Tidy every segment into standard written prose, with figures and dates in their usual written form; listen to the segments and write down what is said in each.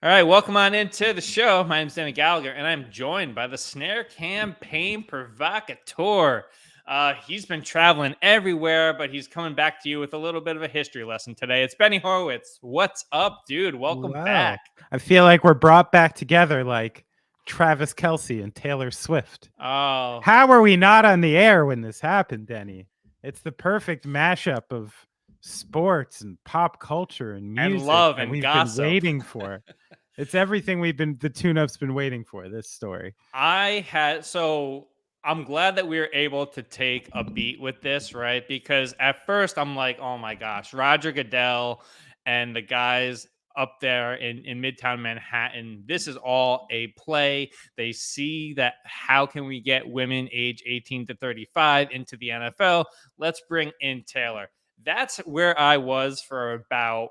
All right, welcome on into the show. My name is Deny Gallagher, and I'm joined by the snare campaign provocateur. He's been traveling everywhere, but he's coming back to you with a little bit of a history lesson today. It's Benny Horowitz. What's up, dude? Welcome Wow. back. I feel like we're brought back together like Travis Kelce and Taylor Swift. Oh, How are we not on the air when this happened, Denny? It's the perfect mashup of sports and pop culture and and music love that and we've been gossip. waiting for. It's everything the tune-up's been waiting for, this story. I'm glad that we were able to take a beat with this, right? Because at first I'm like, oh my gosh, Roger Goodell and the guys up there in Midtown Manhattan, this is all a play. They see that how can we get women age 18 to 35 into the NFL? Let's bring in Taylor. That's where I was for about,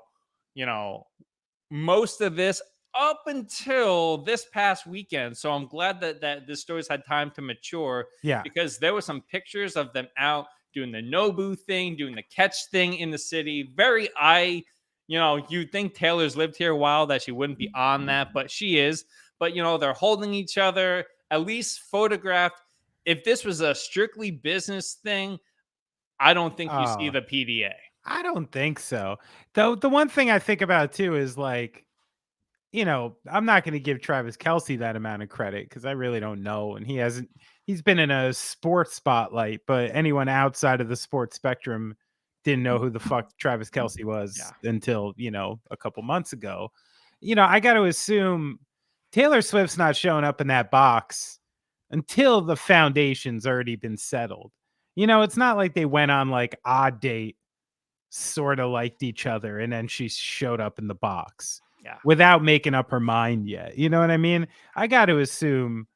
you know, most of this up until this past weekend. So I'm glad that this story's had time to mature Yeah. because there were some pictures of them out doing the Nobu thing, doing the catch thing in the city. You'd think Taylor's lived here a while that she wouldn't be on that, but she is. But they're holding each other, at least photographed. If this was a strictly business thing, I don't think you see Oh, the PDA. I don't think so. Though the one thing I think about too is like, I'm not going to give Travis Kelce that amount of credit because I really don't know. And he's been in a sports spotlight, but anyone outside of the sports spectrum didn't know who the fuck Travis Kelce was Yeah. until, a couple months ago. I got to assume Taylor Swift's not showing up in that box until the foundation's already been settled. It's not like they went on like odd date, sort of liked each other, and then she showed up in the box Yeah. without making up her mind yet. You know what I mean? I got to assume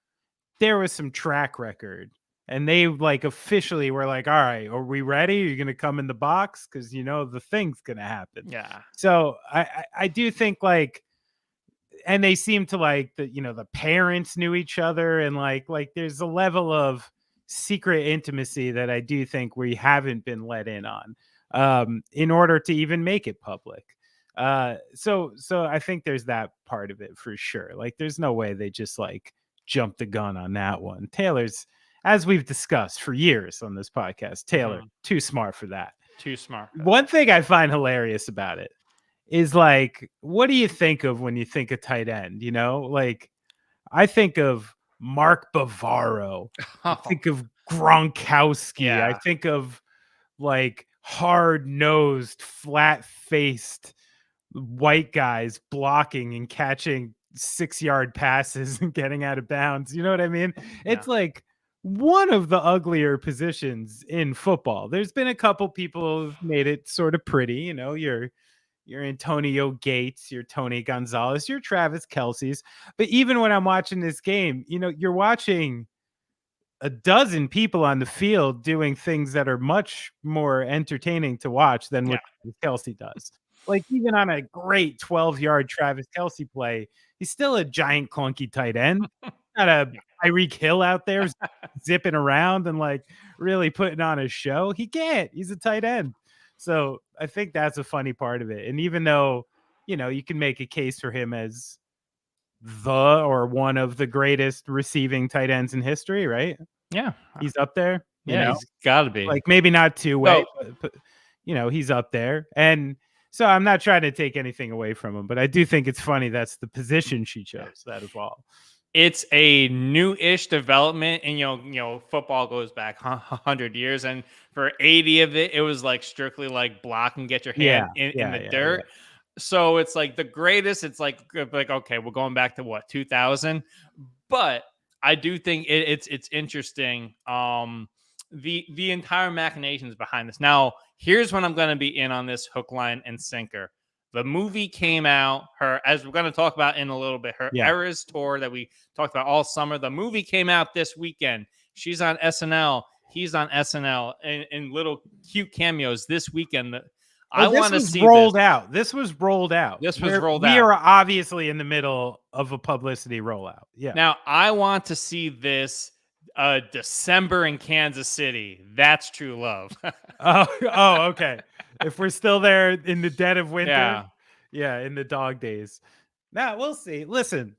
there was some track record and they like officially were like, all right, are we ready? Are you going to come in the box? Cause the thing's going to happen. Yeah. So I do think like, and they seem to like the parents knew each other and like there's a level of secret intimacy that I do think we haven't been let in on in order to even make it public. So I think there's that part of it for sure. Like there's no way they just like jumped the gun on that one. Taylor's, as we've discussed for years on this podcast, Taylor too smart for that. Too smart. One thing I find hilarious about it is like, what do you think of when you think of tight end? Like I think of Mark Bavaro. I think of Gronkowski. I Yeah. think of like hard-nosed, flat-faced white guys blocking and catching 6-yard passes and getting out of bounds. You know what I mean? It's like one of the uglier positions in football. There's been a couple people who've made it sort of pretty. Your Antonio Gates, your Tony Gonzalez, your Travis Kelce's. But even when I'm watching this game, you're watching a dozen people on the field doing things that are much more entertaining to watch than what Kelce does. Like even on a great 12-yard Travis Kelce play, he's still a giant clunky tight end. Not a Tyreek Hill out there zipping around and like really putting on a show. He can't. He's a tight end. So I think that's a funny part of it. And even though, you can make a case for him as or one of the greatest receiving tight ends in history, right? Yeah. He's up there. He's got to be. Like maybe not two-way, but he's up there. And so I'm not trying to take anything away from him, but I do think it's funny that's the position she chose out of all. It's a new-ish development, and football goes back 100 years, and for 80 of it, it was like strictly like block and get your hand in the dirt. Yeah. So it's like the greatest. It's like okay, we're going back to what 2000, but I do think it's interesting. The entire machinations behind this. Now, here's when I'm going to be in on this hook, line, and sinker. The movie came out, as we're going to talk about in a little bit, her Eras tour that we talked about all summer. The movie came out this weekend. She's on SNL. He's on SNL in little cute cameos this weekend. I want to see rolled out. This was rolled out. This was rolled out. We are obviously in the middle of a publicity rollout. Yeah. Now, I want to see this December in Kansas City. That's true love. Okay. If we're still there in the dead of winter. Yeah. Yeah, in the dog days. Nah, we'll see. Listen,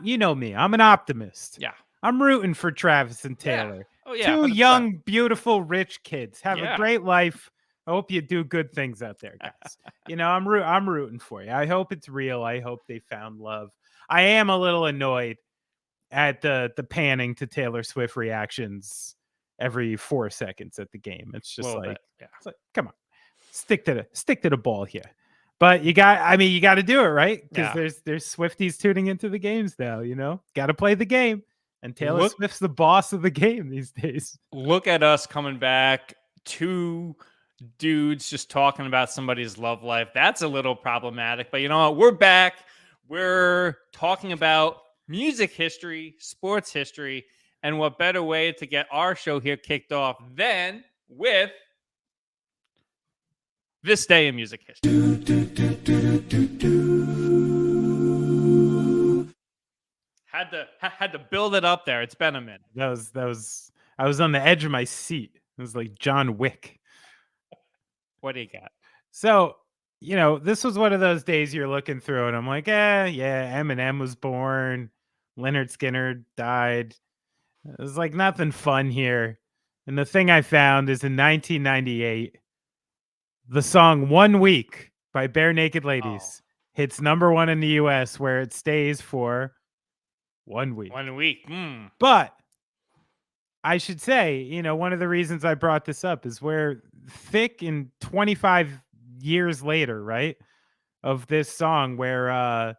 you know me. I'm an optimist. Yeah. I'm rooting for Travis and Yeah. Taylor. Oh yeah. Two 100%. young, beautiful, rich kids. Have a Yeah. great life. I hope you do good things out there, guys. I'm rooting for you. I hope it's real. I hope they found love. I am a little annoyed at the panning to Taylor Swift reactions every 4 seconds at the game. It's A just little like, bit. Yeah. it's like, come on, stick to the ball here. But you got to do it right because Yeah. there's Swifties tuning into the games now. Got to play the game, and Taylor Look Swift's the boss of the game these days. look at us coming back. Two dudes just talking about somebody's love life. That's a little problematic. But you know what? We're back. We're talking about music history, sports history, and what better way to get our show here kicked off than with this day in music history. Had to build it up there. It's been a minute. I was on the edge of my seat. It was like John Wick. What do you got? So, this was one of those days you're looking through and I'm like, yeah, Eminem was born. Leonard Skinner died. It was like nothing fun here. And the thing I found is in 1998, the song One Week by Bare Naked Ladies hits #1 in the US, where it stays for 1 week. 1 week. But I should say, one of the reasons I brought this up is where thick in 25 years later, right, of this song where,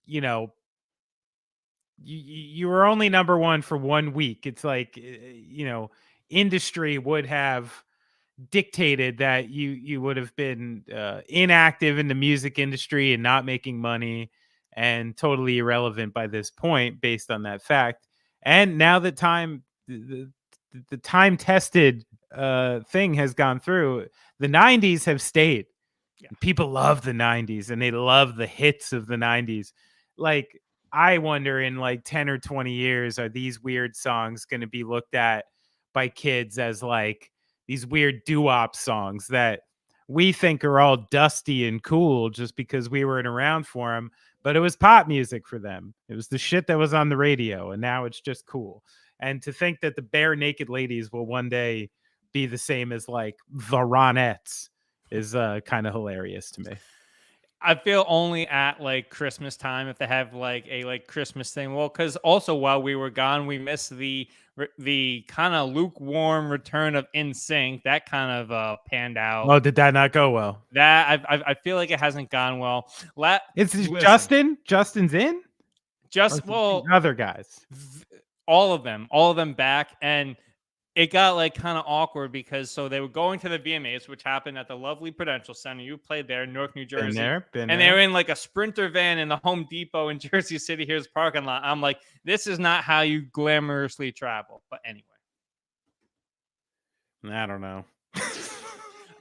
you were only #1 for 1 week. It's like, industry would have dictated that you would have been inactive in the music industry and not making money and totally irrelevant by this point based on that fact. And now that the time tested thing has gone through, the 90s have stayed. Yeah. People love the 90s and they love the hits of the 90s. Like, I wonder in like 10 or 20 years, are these weird songs going to be looked at by kids as like these weird doo-wop songs that we think are all dusty and cool just because we weren't around for them, but it was pop music for them. It was the shit that was on the radio, and now it's just cool. And to think that the Bare Naked Ladies will one day be the same as like the Ronettes is kind of hilarious to me. I feel only at like Christmas time if they have like a like Christmas thing. Well, because also while we were gone, we missed the kind of lukewarm return of NSYNC. That kind of panned out. Oh, did that not go well? That I feel like it hasn't gone well. Listen, Justin. Justin's in. Other guys. All of them back, and it got like kind of awkward because they were going to the VMAs, which happened at the lovely Prudential Center. You played there in Newark, New Jersey. Been there. They were in like a Sprinter van in the Home Depot in Jersey City. Here's parking lot. I'm like, this is not how you glamorously travel. But anyway, I don't know.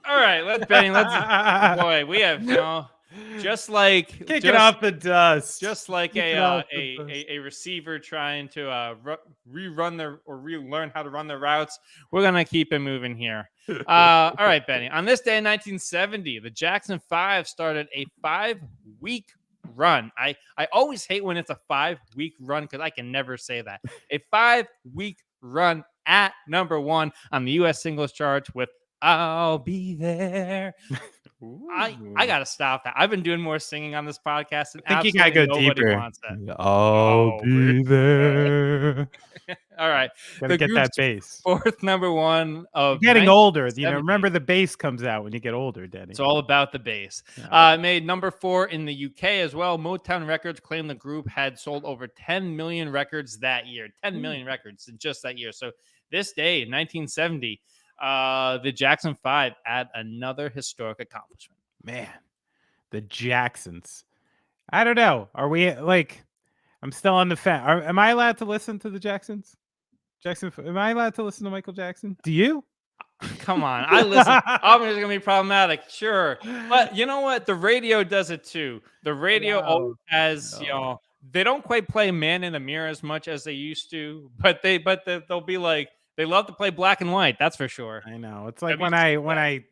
All right, let's boy, we have just like kick it off the dust, just like a receiver trying to relearn how to run the routes. We're gonna keep it moving here. All right, Benny. On this day in 1970, the Jackson 5 started a 5-week run. I always hate when it's a 5-week run because I can never say that. A 5-week run at #1 on the U.S. singles chart with "I'll Be There." I gotta stop that. I've been doing more singing on this podcast. And I think you gotta go deeper. Wants that. I'll be there. All right, Gotta get that bass. Fourth #1 of getting older. Remember the bass comes out when you get older, Denny. It's all about the bass. It made #4 in the UK as well. Motown Records claimed the group had sold over 10 million records that year. 10 million records in just that year. So this day in 1970. The Jackson 5 add another historic accomplishment. Man, the Jacksons. I don't know. Are we like? I'm still on the fence. Am I allowed to listen to the Jacksons? Am I allowed to listen to Michael Jackson? Do you? Come on, I listen. Obviously, it's gonna be problematic, sure, but you know what? The radio does it too. The radio always has, they don't quite play "Man in the Mirror" as much as they used to, but they'll be like. They love to play black and white. That's for sure. I know. It's like when I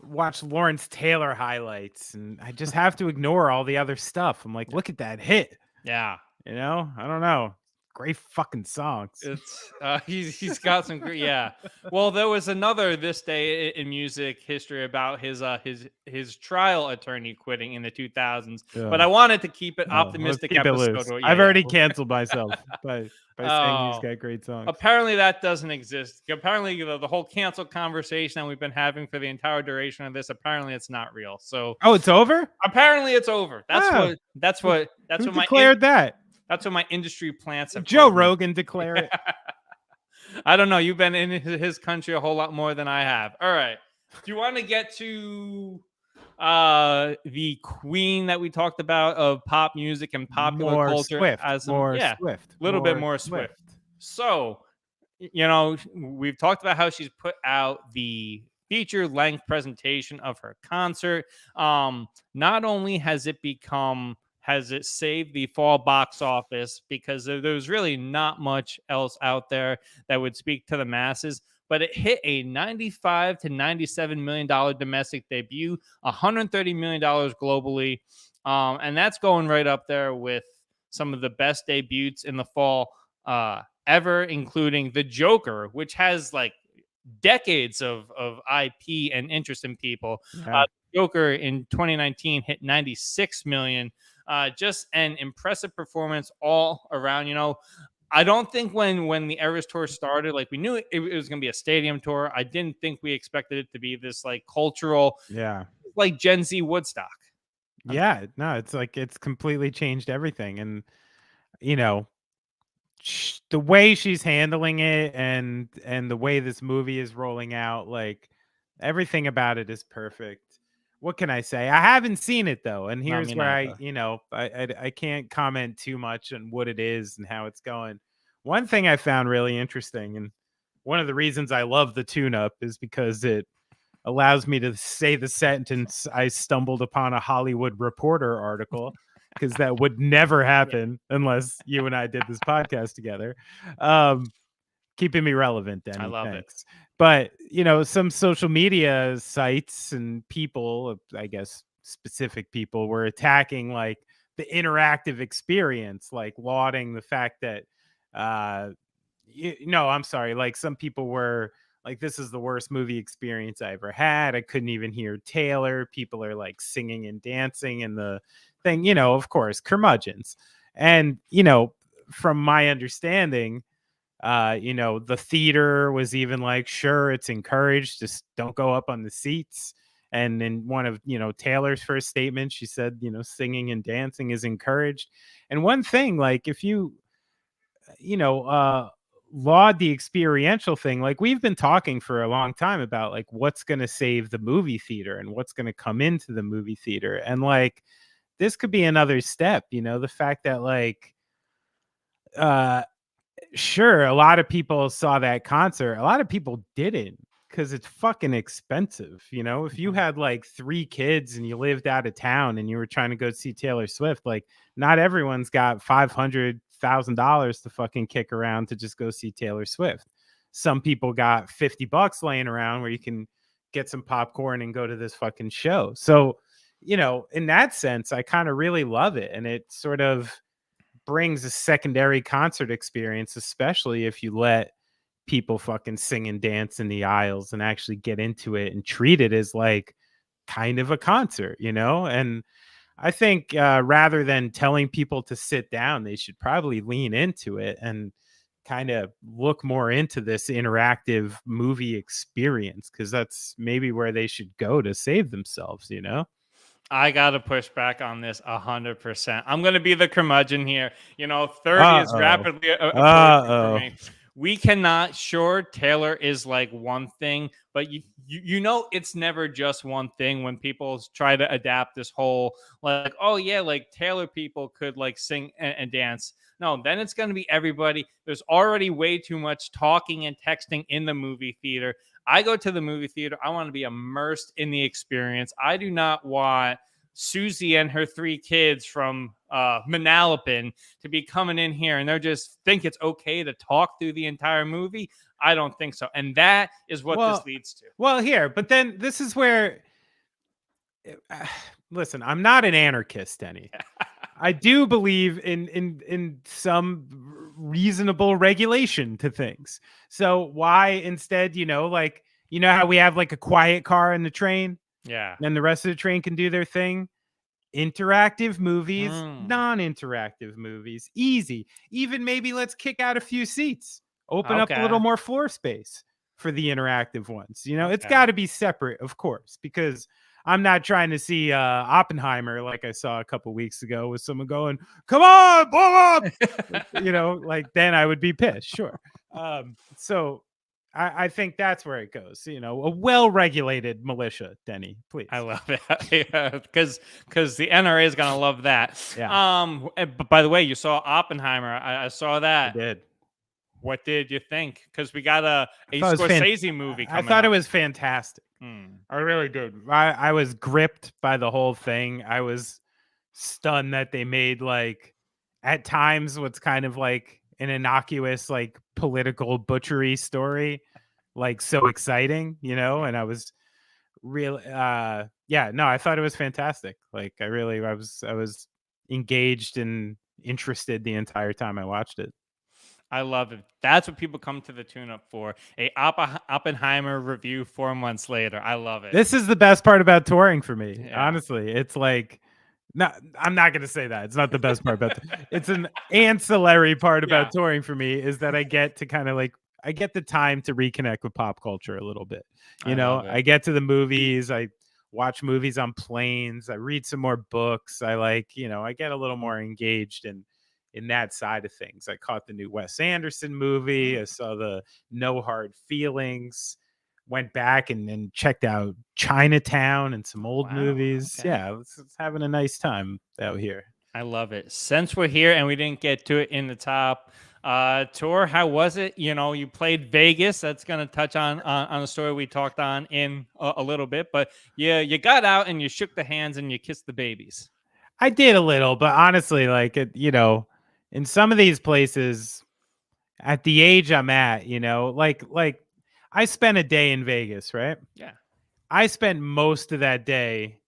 watch Lawrence Taylor highlights, and I just have to ignore all the other stuff. I'm like, look at that hit. Yeah. You know, I don't know. Great fucking songs. It's he's got some great, yeah. Well, there was another this day in music history about his trial attorney quitting in the 2000s, but I Yeah. wanted to keep it Oh, let's optimistic keep it episode. loose. Yeah, I've yeah. already canceled myself by saying he's Oh, got great songs. apparently that doesn't exist. Apparently the whole cancel conversation that we've been having for the entire duration of this, apparently it's not real. So Oh, it's over? apparently it's over. That's Oh, what that's who what that's who what declared that? that's what my industry plants have Joe told me. Rogan declare it. I don't know. You've been in his country a whole lot more than I have. All right. Do you want to get to the queen that we talked about of pop music and popular More culture Swift, as some, more yeah, Swift, a little bit more more Swift. Swift. So, you know, we've talked about how she's put out the feature length presentation of her concert. Not only has it saved the fall box office because there's really not much else out there that would speak to the masses, but it hit a $95 to $97 million domestic debut, $130 million globally. And that's going right up there with some of the best debuts in the fall ever, including The Joker, which has like decades of IP and interest in people. Yeah. Joker in 2019 hit 96 million. Just an impressive performance all around. You know, I don't think when the Eras tour started, like we knew it was going to be a stadium tour. I didn't think we expected it to be this like cultural, Yeah. like Gen Z Woodstock. Yeah. No, it's like it's completely changed everything. And, you know, the way she's handling it and the way this movie is rolling out, like everything about it is perfect. What can I say? I haven't seen it though, and No, here's me where I, neither. you know, I can't comment too much on what it is and how it's going. One thing I found really interesting, and one of the reasons I love the tune-up is because it allows me to say the sentence I stumbled upon a Hollywood Reporter article, because that would never happen unless you and I did this podcast together. Um, keeping me relevant, I Denny. love it. Thanks. But, you know, some social media sites and people, I guess specific people, were attacking like the interactive experience, like lauding the fact that, no, I'm sorry. Like some people were like, this is the worst movie experience I ever had. I couldn't even hear Taylor. People are like singing and dancing and the thing, you know, of course, curmudgeons. And, you know, from my understanding, you know, the theater was even like, sure, it's encouraged, just don't go up on the seats. And in one of, you know, Taylor's first statements, she said, you know, singing and dancing is encouraged. And one thing, like if you, you know, laud the experiential thing, like we've been talking for a long time about like what's going to save the movie theater and what's going to come into the movie theater. And like this could be another step, you know, the fact that like, uh, sure, a lot of people saw that concert. A lot of people didn't because it's fucking expensive. You know, if you Mhm. had like 3 kids and you lived out of town and you were trying to go see Taylor Swift, like not everyone's got $500,000 to fucking kick around to just go see Taylor Swift. Some people got $50 laying around where you can get some popcorn and go to this fucking show. So, you know, in that sense, I kind of really love it. And it sort of brings a secondary concert experience, especially if you let people fucking sing and dance in the aisles and actually get into it and treat it as like kind of a concert, you know? And I think rather than telling people to sit down, they should probably lean into it and kind of look more into this interactive movie experience, because that's maybe where they should go to save themselves, you know? I gotta push back on this 100%. I'm gonna be the curmudgeon here. You know, 30 is Uh-oh. rapidly approaching for Uh-oh. me. We cannot. Sure, Taylor is like one thing, but you know it's never just one thing. When people try to adapt this whole like, oh yeah, like Taylor people could like sing and dance. No, then it's gonna be everybody. There's already way too much talking and texting in the movie theater. I go to the movie theater. I want to be immersed in the experience. I do not want Susie and her 3 kids from Manalapan to be coming in here and they're just think it's okay to talk through the entire movie. I don't think so. And that is what this leads to. Well, here, but then this is where listen, I'm not an anarchist, Denny. I do believe in some reasonable regulation to things. So why instead, like, how we have like a quiet car in the train? Yeah. And the rest of the train can do their thing. Interactive movies, non-interactive movies, easy. Even maybe let's kick out a few seats, open up a little more floor space for the interactive ones. It's got to be separate, of course, because I'm not trying to see Oppenheimer like I saw a couple weeks ago with someone going, "Come on, blow up!" Like then I would be pissed. Sure. So I think that's where it goes. A well-regulated militia, Denny, please. I love it because the NRA is gonna love that. Yeah. But by the way, you saw Oppenheimer. I saw that. I did. What did you think? Because we got a Scorsese movie coming I thought up. it was fantastic. I really did. I was gripped by the whole thing. I was stunned that they made, like, at times what's kind of like an innocuous, like, political butchery story, like, so exciting, and I was really I thought it was fantastic. Like, I was engaged and interested the entire time I watched it. I love it. That's what people come to the tune-up for. A Oppenheimer review 4 months later. I love it. This is the best part about touring for me. Yeah. Honestly, it's like, no, I'm not going to say that. It's not the best part about it's an ancillary part about touring for me is that I get to kind of like, I get the time to reconnect with pop culture a little bit. I get to the movies. I watch movies on planes. I read some more books. I get a little more engaged in that side of things. I caught the new Wes Anderson movie. I saw the No Hard Feelings, went back and checked out Chinatown and some old movies. Okay. Yeah, it's having a nice time out here. I love it. Since we're here and we didn't get to it in the top tour, how was it? You played Vegas. That's going to touch on a story we talked on in a little bit. But yeah, you got out and you shook the hands and you kissed the babies. I did a little, but honestly, like, in some of these places, at the age I'm at, like I spent a day in Vegas, right? Yeah. I spent most of that day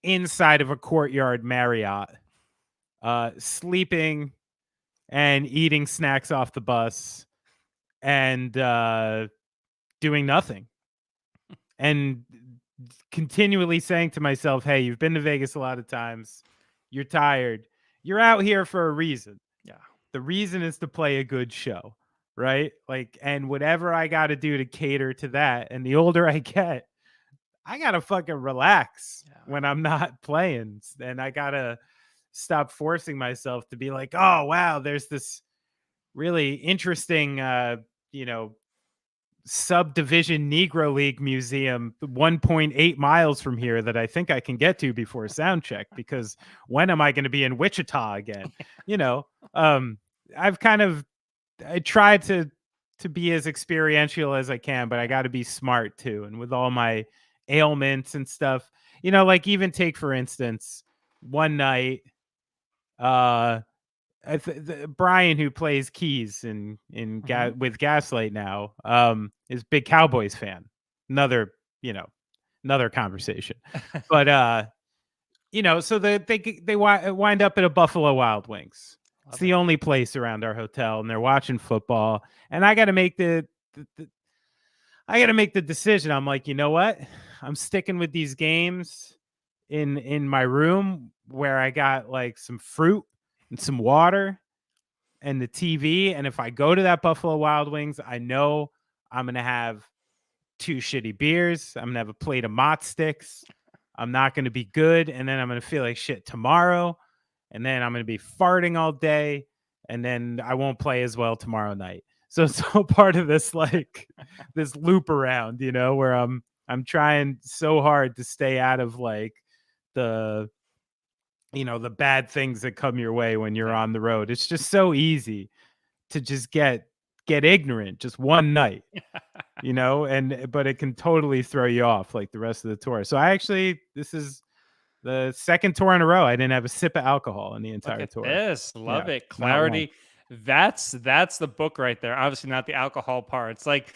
inside of a Courtyard Marriott, sleeping and eating snacks off the bus and doing nothing. And continually saying to myself, hey, you've been to Vegas a lot of times. You're tired. You're out here for a reason. Yeah. The reason is to play a good show, right? Like, and whatever I got to do to cater to that. And the older I get, I got to fucking relax when I'm not playing. And I got to stop forcing myself to be like, oh, wow, there's this really interesting, subdivision Negro League museum 1.8 miles from here that I think I can get to before sound check, because when am I going to be in Wichita again? I tried to be as experiential as I can, but I got to be smart too. And with all my ailments and stuff, like even take, for instance, one night, Brian, who plays keys with Gaslight now, is a big Cowboys fan. Another conversation. But so they wind up at a Buffalo Wild Wings. It's the only place around our hotel, and they're watching football. And I got to make the decision. I'm like, you know what? I'm sticking with these games in my room where I got like some fruit and some water and the TV. And if I go to that Buffalo Wild Wings, I know I'm going to have 2 shitty beers. I'm going to have a plate of Mott sticks. I'm not going to be good. And then I'm going to feel like shit tomorrow. And then I'm going to be farting all day. And then I won't play as well tomorrow night. So part of this, like this loop around, where I'm trying so hard to stay out of like the bad things that come your way when you're on the road. It's just so easy to just get ignorant just one night, but it can totally throw you off like the rest of the tour. So this is The second tour in a row, I didn't have a sip of alcohol in the Look entire at tour. this. Yeah, Love it. not one. Clarity. That's the book right there. Obviously not the alcohol part. It's like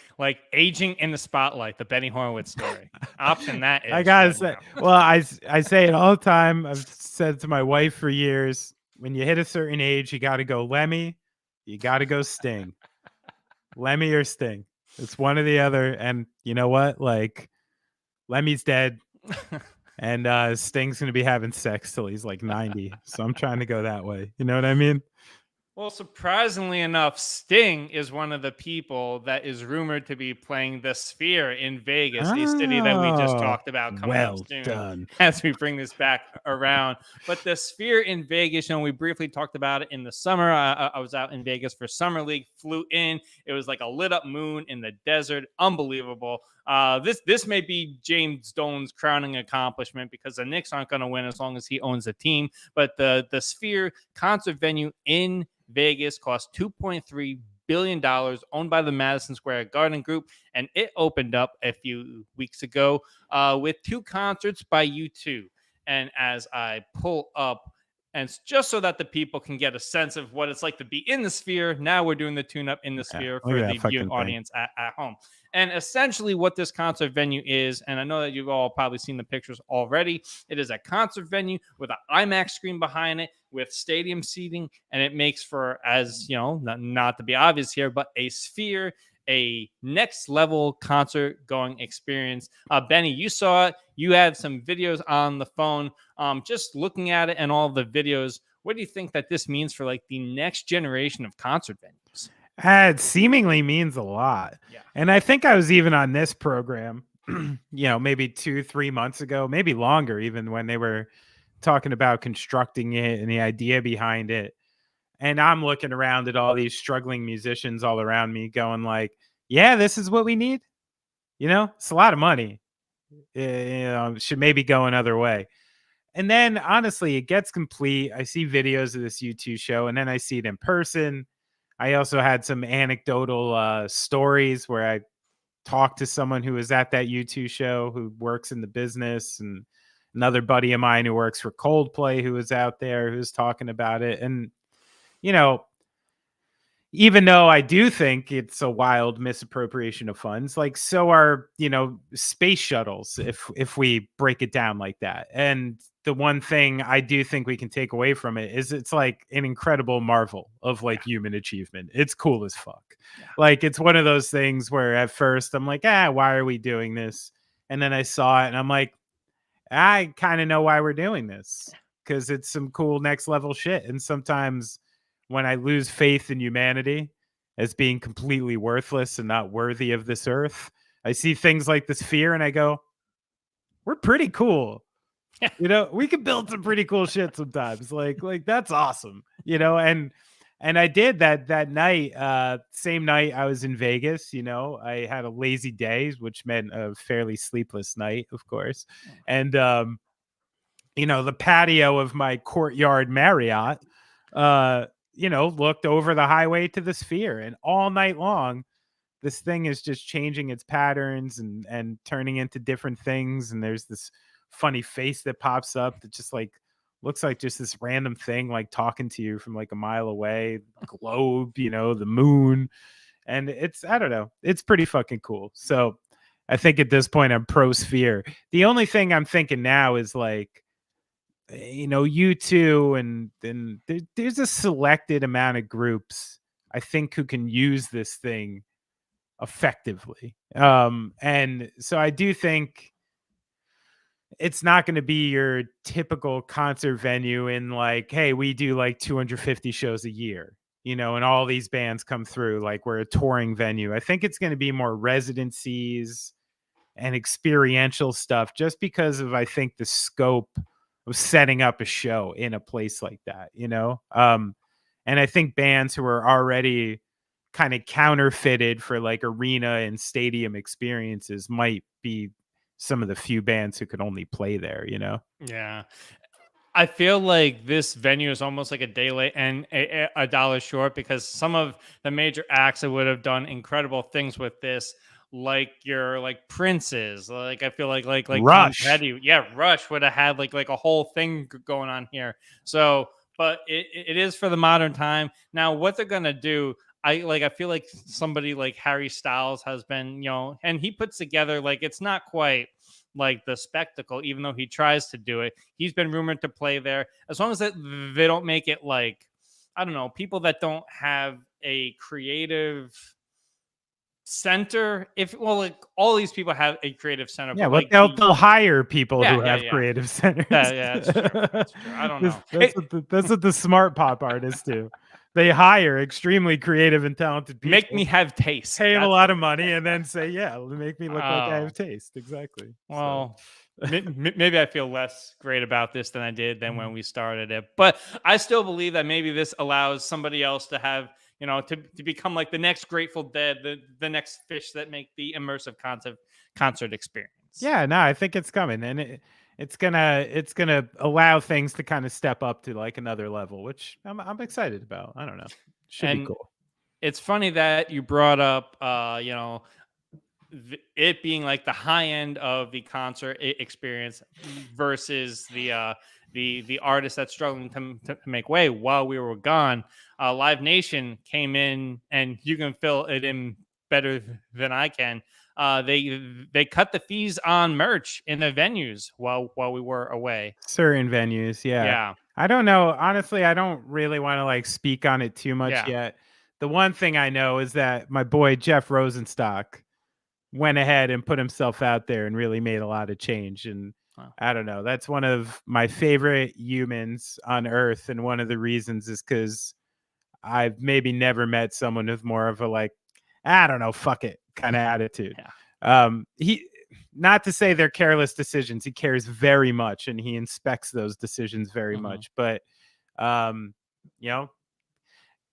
aging in the spotlight, the Benny Horowitz story. Option that I is gotta right say, now. well, I say it all the time. I've said to my wife for years, when you hit a certain age, you got to go Lemmy, you got to go Sting, Lemmy or Sting. It's one or the other. And you know what? Like, Lemmy's dead, and Sting's gonna be having sex till he's like 90. So I'm trying to go that way. You know what I mean? Well, surprisingly enough, Sting is one of the people that is rumored to be playing the Sphere in Vegas, a city that we just Oh, talked about coming up well soon done. as we bring this back around. But the Sphere in Vegas, we briefly talked about it in the summer. I was out in Vegas for Summer League, flew in. It was like a lit up moon in the desert. Unbelievable. This may be James Dolan's crowning accomplishment because the Knicks aren't going to win as long as he owns the team. But the Sphere concert venue in Vegas cost $2.3 billion, owned by the Madison Square Garden Group, and it opened up a few weeks ago with 2 concerts by U2. And as I pull up, and it's just so that the people can get a sense of what it's like to be in the Sphere. Now we're doing the tune-up in the Yeah, Sphere look for at the that viewing fucking thing. audience at home. And essentially what this concert venue is, and I know that you've all probably seen the pictures already, it is a concert venue with an IMAX screen behind it, with stadium seating, and it makes for, as you know, not to be obvious here, but a Sphere, a next level concert going experience. Benny, you saw it. You had some videos on the phone. Just looking at it and all the videos, what do you think that this means for like the next generation of concert venues? It seemingly means a lot. Yeah. And I think I was even on this program, maybe 2-3 months ago, maybe longer, even when they were talking about constructing it and the idea behind it. And I'm looking around at all these struggling musicians all around me going like, yeah, this is what we need. It's a lot of money. Should maybe go another way. And then honestly, it gets complete. I see videos of this YouTube show and then I see it in person. I also had some anecdotal stories where I talked to someone who was at that YouTube show who works in the business, and another buddy of mine who works for Coldplay who was out there who was talking about it. And, you know, even though I do think it's a wild misappropriation of funds, like so are, space shuttles, if we break it down like that. And the one thing I do think we can take away from it is it's like an incredible marvel of like human achievement. It's cool as fuck. Yeah. Like it's one of those things where at first I'm like, why are we doing this? And then I saw it and I'm like, I kind of know why we're doing this, because it's some cool next level shit. And sometimes when I lose faith in humanity as being completely worthless and not worthy of this earth, I see things like this Sphere and I go, we're pretty cool. We can build some pretty cool shit sometimes. Like that's awesome. And I did that night, same night I was in Vegas. I had a lazy day, which meant a fairly sleepless night, of course. And the patio of my Courtyard Marriott, looked over the highway to the Sphere, and all night long, this thing is just changing its patterns and turning into different things. And there's this funny face that pops up that just like looks like just this random thing like talking to you from like a mile away, globe, the moon. And I don't know, it's pretty fucking cool. So I think at this point I'm pro Sphere. The only thing I'm thinking now is like, U2 and then there's a selected amount of groups I think who can use this thing effectively. And so I do think it's not going to be your typical concert venue in like, hey, we do like 250 shows a year, and all these bands come through, like we're a touring venue. I think it's going to be more residencies and experiential stuff, just because of, I think, the scope of setting up a show in a place like that, and I think bands who are already kind of counterfeited for like arena and stadium experiences might be some of the few bands who could only play there, Yeah. I feel like this venue is almost like a day late and a dollar short, because some of the major acts that would have done incredible things with this like your like Princes. Like I feel like Tom Rush. Petty. Yeah, Rush would have had like a whole thing going on here. So, but it is for the modern time. Now, what they're gonna do, I feel like somebody like Harry Styles has been, and he puts together like it's not quite like the spectacle, even though he tries to do it. He's been rumored to play there. As long as they don't make it like, I don't know, people that don't have a creative center. If well, like all these people have a creative center, Yeah, but but like they'll hire people yeah, who yeah, have yeah. creative centers. Yeah, that's true. That's true. I don't know. That's what the smart pop artists do. They hire extremely creative and talented people, Make me have taste. pay them a That's lot of money, and then say, "Yeah, make me look like I oh have taste." Exactly. well. Maybe I feel less great about this than I did than when we started it, but I still believe that maybe this allows somebody else to have, to become like the next Grateful Dead, the next Fish that make the immersive concert experience. Yeah, no, I think it's coming, and it's gonna allow things to kind of step up to like another level, which I'm excited about. I don't know, should be And cool. it's funny that you brought up, it being like the high end of the concert experience versus the artist that's struggling to make way while we were gone. Live Nation came in, and you can fill it in better than I can. They cut the fees on merch in the venues while we were away. Certain venues, yeah. Yeah, I don't know. Honestly, I don't really want to like speak on it too much yeah. yet. The one thing I know is that my boy Jeff Rosenstock went ahead and put himself out there and really made a lot of change. And Wow. I don't know. That's one of my favorite humans on earth. And one of the reasons is because I've maybe never met someone with more of a like, I don't know, fuck it kind of attitude. Yeah. He not to say they're careless decisions. He cares very much and he inspects those decisions very Mhm. much. But you know,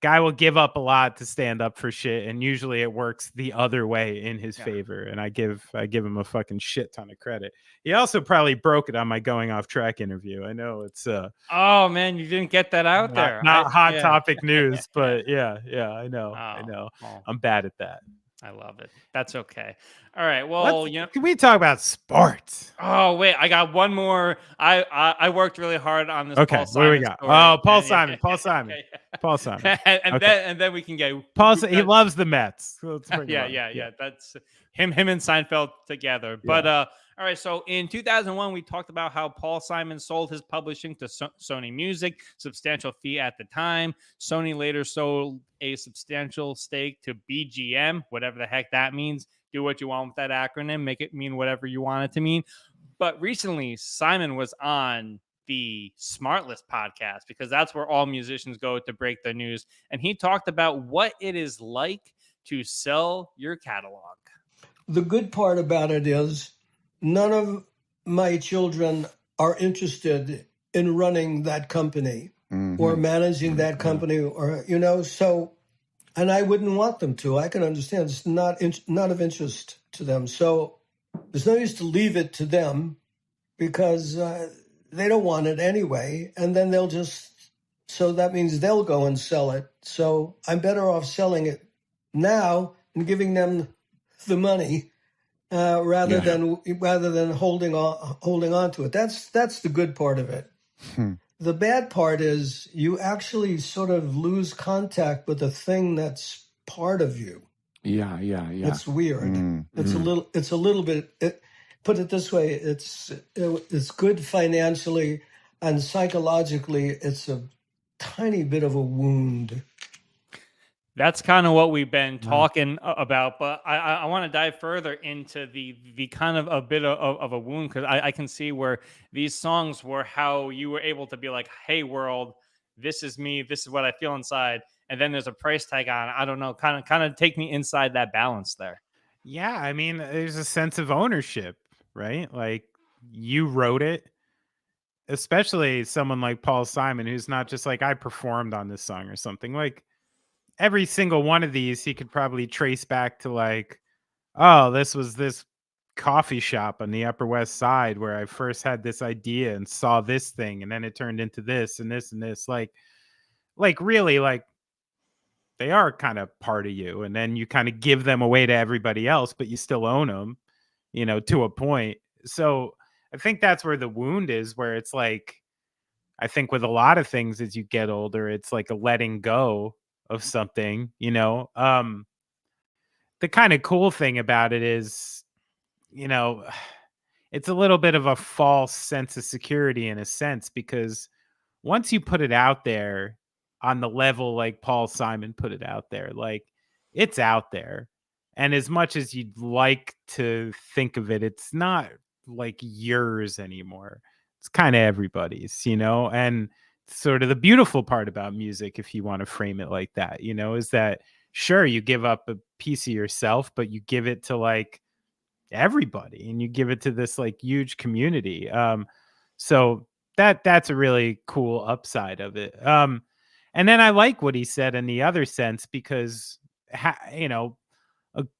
guy will give up a lot to stand up for shit, and usually it works the other way in his Yeah. favor. And I give him a fucking shit ton of credit. He also probably broke it on my going off track interview. I know it's Oh man, you didn't get that out not, there. not hot Yeah. topic news, but yeah, I know. Oh, well, I'm bad at that. I love it. That's okay. All right. Let's Well, can we talk about sports? Oh wait, I got one more. I worked really hard on this Okay, Paul what do we Simon got? story. Oh, Paul and yeah, Simon. Paul Simon. yeah, Paul Simon. yeah. and Okay. then we can get He loves the Mets. So let's bring him yeah, on. yeah. That's him and Seinfeld together. But all right. So in 2001, we talked about how Paul Simon sold his publishing to Sony Music, substantial fee at the time. Sony later sold a substantial stake to BGM, whatever the heck that means. Do what you want with that acronym, make it mean whatever you want it to mean. But recently, Simon was on the Smartlist podcast because that's where all musicians go to break the news. And he talked about what it is like to sell your catalog. The good part about it is none of my children are interested in running that company or managing that company or, so, and I wouldn't want them to. I can understand it's not of interest to them. So there's no use to leave it to them because they don't want it anyway. And then so that means they'll go and sell it. So I'm better off selling it now and giving them the money rather than holding on to it. That's the good part of it. The bad part is you actually sort of lose contact with a thing that's part of you. Yeah. It's weird. It's a little bit. Put it this way: it's good financially and psychologically. It's a tiny bit of a wound. That's kind of what we've been talking about, but I want to dive further into the kind of a bit of a wound because I can see where these songs were how you were able to be like, "Hey, world, this is me. This is what I feel inside," and then there's a price tag on it. I don't know, kind of take me inside that balance there. Yeah, I mean, there's a sense of ownership, right? Like you wrote it, especially someone like Paul Simon, who's not just like I performed on this song or something. Like every single one of these, he could probably trace back to like, oh, this was this coffee shop on the Upper West Side where I first had this idea and saw this thing, and then it turned into this and this and this. Like really, like they are kind of part of you, and then you kind of give them away to everybody else, but you still own them, to a point. So I think that's where the wound is, where it's like, I think with a lot of things as you get older, it's like a letting go of something. The kind of cool thing about it is, it's a little bit of a false sense of security in a sense, because once you put it out there on the level like Paul Simon put it out there, like, it's out there. And as much as you'd like to think of it, it's not like yours anymore. It's kind of everybody's, and sort of the beautiful part about music, if you want to frame it like that, is that sure, you give up a piece of yourself, but you give it to like everybody, and you give it to this like huge community. So that's a really cool upside of it. And then I like what he said in the other sense, because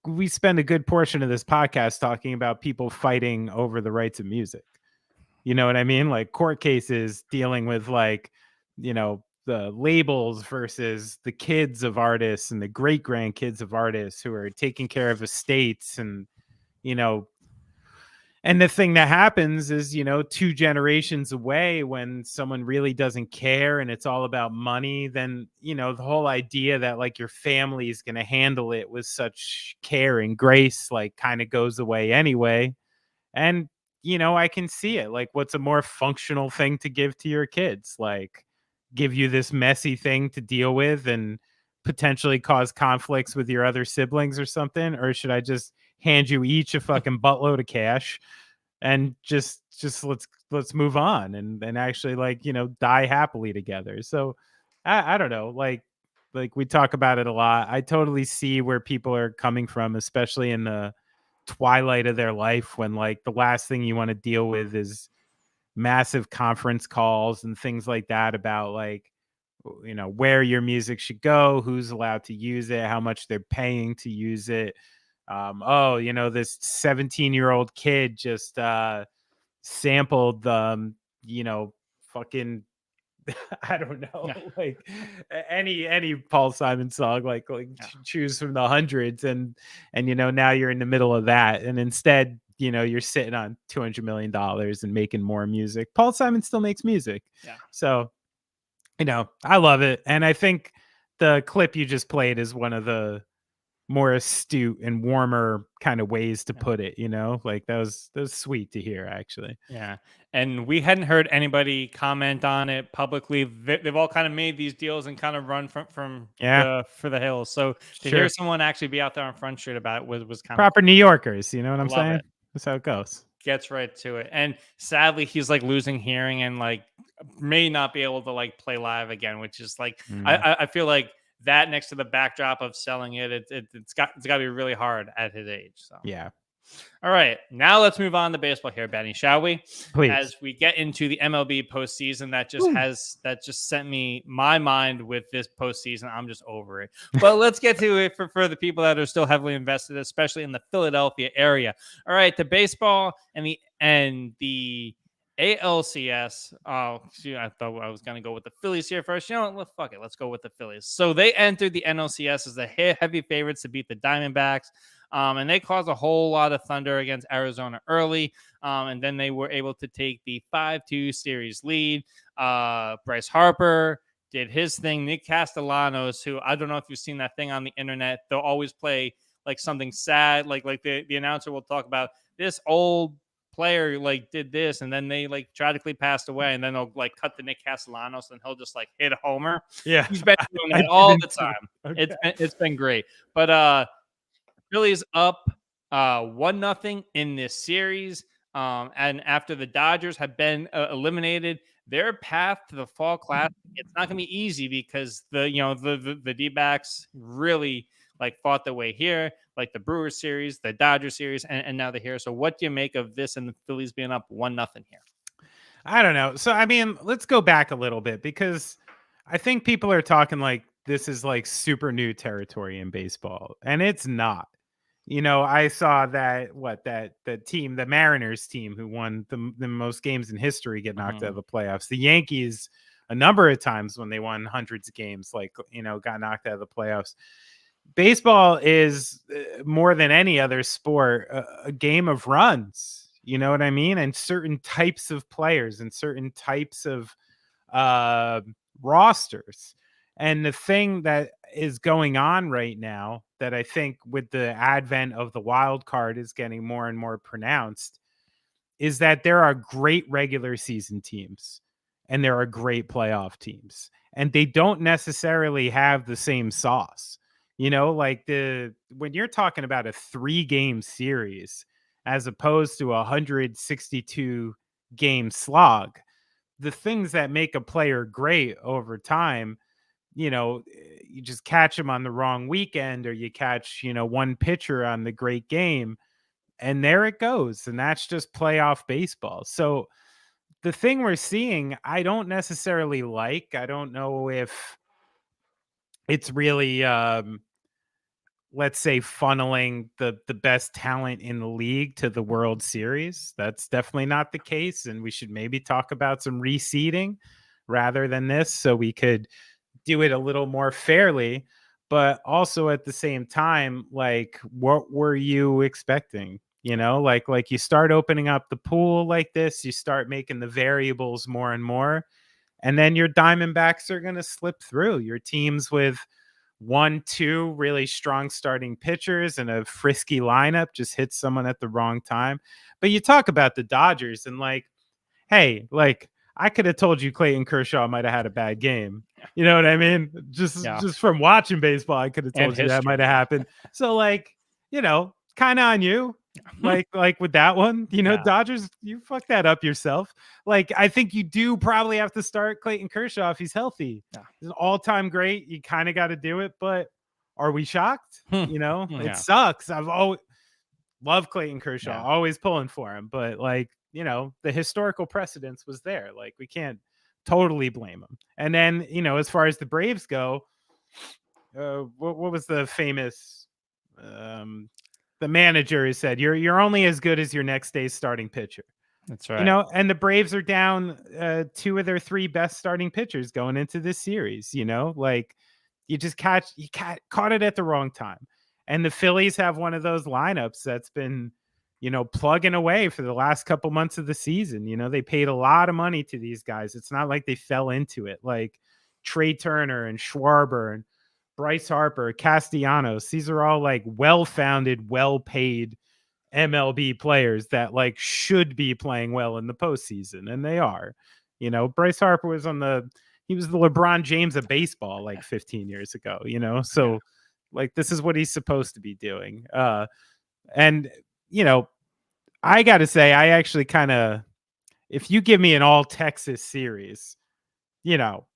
we spend a good portion of this podcast talking about people fighting over the rights of music. You know what I mean? Like court cases dealing with like, the labels versus the kids of artists and the great grandkids of artists who are taking care of estates. And and the thing that happens is, 2 generations away, when someone really doesn't care and it's all about money, then, the whole idea that like your family is going to handle it with such care and grace, like, kind of goes away anyway. And, I can see it. Like, what's a more functional thing to give to your kids? Like, give you this messy thing to deal with and potentially cause conflicts with your other siblings or something? Or should I just hand you each a fucking buttload of cash and just let's move on and actually, like, die happily together? So I don't know, like we talk about it a lot. I totally see where people are coming from, especially in the twilight of their life, when like the last thing you want to deal with is massive conference calls and things like that about like, where your music should go, who's allowed to use it, how much they're paying to use it. This 17-year-old kid just sampled fucking I don't know, like any Paul Simon song, like choose from the hundreds, and now you're in the middle of that, and instead, you're sitting on $200 million and making more music. Paul Simon still makes music. Yeah. So, I love it. And I think the clip you just played is one of the more astute and warmer kind of ways to put it, like that was sweet to hear, actually. Yeah. And we hadn't heard anybody comment on it publicly. They've all kind of made these deals and kind of run from for the hills. So to hear someone actually be out there on Front Street about it was kind proper of New Yorkers. You know what I'm saying? It. That's how it goes. Gets right to it. And sadly, he's like losing hearing and like may not be able to like play live again, which is like, I feel like that next to the backdrop of selling it's got to be really hard at his age. So yeah. All right, now let's move on to baseball here, Benny, shall we? Please. As we get into the MLB postseason, that just sent me my mind with this postseason. I'm just over it. But let's get to it for the people that are still heavily invested, especially in the Philadelphia area. All right, the baseball and the ALCS. Oh, shoot, I thought I was going to go with the Phillies here first. You know what? Fuck it. Let's go with the Phillies. So they entered the NLCS as the heavy favorites to beat the Diamondbacks. And they caused a whole lot of thunder against Arizona early. And then they were able to take the 5-2 series lead. Bryce Harper did his thing. Nick Castellanos, who I don't know if you've seen that thing on the internet, they'll always play like something sad. Like the announcer will talk about this old player like did this, and then they like tragically passed away, and then they'll like cut to Nick Castellanos and he'll just like hit a homer. Yeah. He's been doing that all the time. Okay. It's been great. But Phillies up 1-0 in this series. And after the Dodgers have been eliminated, their path to the Fall Classic, it's not going to be easy because the D-backs really like fought their way here, like the Brewers series, the Dodgers series, and now they're here. So what do you make of this and the Phillies being up 1-0 here? I don't know. So, I mean, let's go back a little bit, because I think people are talking like this is like super new territory in baseball, and it's not. I saw that team, the Mariners team, who won the most games in history, get knocked out of the playoffs. The Yankees a number of times when they won hundreds of games, like, got knocked out of the playoffs. Baseball is more than any other sport, a game of runs. You know what I mean? And certain types of players and certain types of rosters. And the thing that is going on right now that I think with the advent of the wild card is getting more and more pronounced is that there are great regular season teams and there are great playoff teams, and they don't necessarily have the same sauce. Like when you're talking about a 3-game series as opposed to a 162 game slog, the things that make a player great over time, you just catch them on the wrong weekend, or you catch, one pitcher on the great game, and there it goes. And that's just playoff baseball. So the thing we're seeing, I don't necessarily like. I don't know if it's really, let's say, funneling the best talent in the league to the World Series. That's definitely not the case. And we should maybe talk about some reseeding rather than this, so we could do it a little more fairly. But also at the same time, like, what were you expecting? Like you start opening up the pool like this, you start making the variables more and more, and then your Diamondbacks are going to slip through. Your teams with 1-2 really strong starting pitchers and a frisky lineup just hit someone at the wrong time. But you talk about the Dodgers, and like, hey, like, I could have told you Clayton Kershaw might have had a bad game. You know what I mean? Just from watching baseball, I could have told you that might have happened. So, like, kind of on you. Like with that one, Dodgers, you fucked that up yourself. Like, I think you do probably have to start Clayton Kershaw if he's healthy. He's an all-time great. You kind of got to do it, but are we shocked? It sucks. I've always loved Clayton Kershaw, always pulling for him, but like, the historical precedence was there. Like, we can't totally blame him. And then, as far as the Braves go, what was the famous the manager who said you're only as good as your next day's starting pitcher? That's right. And the Braves are down 2 of their 3 best starting pitchers going into this series. Like, you just caught it at the wrong time. And the Phillies have one of those lineups that's been, plugging away for the last couple months of the season. They paid a lot of money to these guys. It's not like they fell into it. Like Trey Turner and Schwarber and Bryce Harper, Castellanos. These are all like well-founded, well-paid MLB players that like should be playing well in the postseason, and they are. Bryce Harper was he was the LeBron James of baseball like 15 years ago. So like, this is what he's supposed to be doing. And I got to say, I actually kind of, if you give me an all Texas series,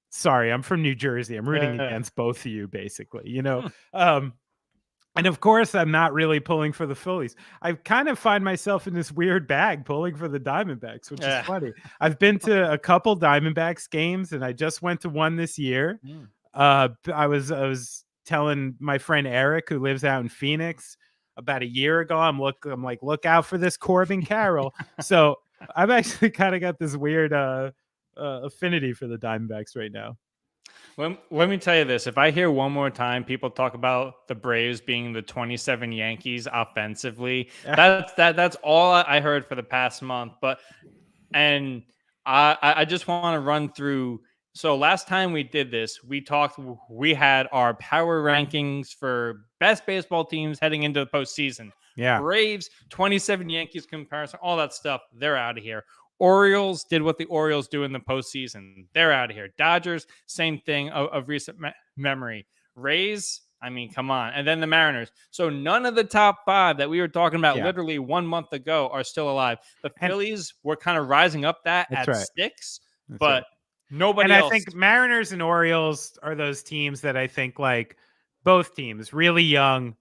sorry, I'm from New Jersey. I'm rooting against both of you, basically, and of course, I'm not really pulling for the Phillies. I kind of find myself in this weird bag pulling for the Diamondbacks, which is funny. I've been to a couple Diamondbacks games, and I just went to one this year. I was telling my friend Eric, who lives out in Phoenix, about a year ago, I'm like, look out for this Corbin Carroll. So I've actually kind of got this weird affinity for the Diamondbacks right now. Let me tell you this. If I hear one more time people talk about the Braves being the 27 Yankees offensively, that's all I heard for the past month. And I just want to run through. So last time we did this, we had our power rankings for best baseball teams heading into the postseason. Yeah. Braves, 27 Yankees comparison, all that stuff. They're out of here. Orioles did what the Orioles do in the postseason. They're out of here. Dodgers, same thing of recent memory. Rays, I mean, come on. And then the Mariners. So none of the top 5 that we were talking about literally 1 month ago are still alive. The Phillies were kind of rising up at 6, but nobody else. I think Mariners and Orioles are those teams that I think, like, both teams really young